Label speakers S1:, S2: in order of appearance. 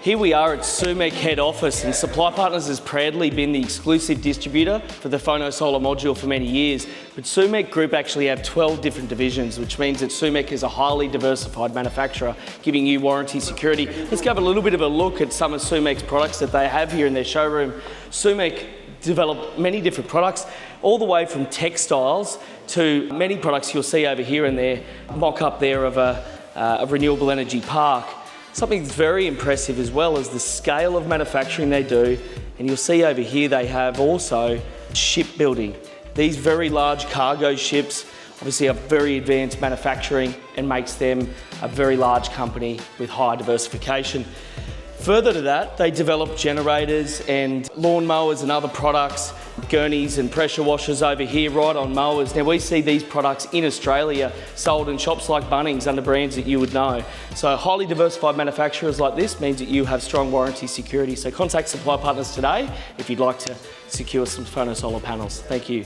S1: Here we are at Sumec head office, and Supply Partners has proudly been the exclusive distributor for the Phono Solar module for many years. But Sumec Group actually have 12 different divisions, which means that Sumec is a highly diversified manufacturer, giving you warranty security. Let's have a little bit of a look at some of Sumec's products that they have here in their showroom. Sumec develop many different products, all the way from textiles to many products you'll see over here in their mock-up there of a renewable energy park. Something that's very impressive as well is the scale of manufacturing they do, and you'll see over here they have also shipbuilding. These very large cargo ships obviously have very advanced manufacturing and makes them a very large company with high diversification. Further to that, they develop generators and lawn mowers and other products, gurneys and pressure washers over here right on mowers. Now we see these products in Australia sold in shops like Bunnings under brands that you would know. So highly diversified manufacturers like this means that you have strong warranty security. So contact Supply Partners today if you'd like to secure some Phono Solar panels. Thank you.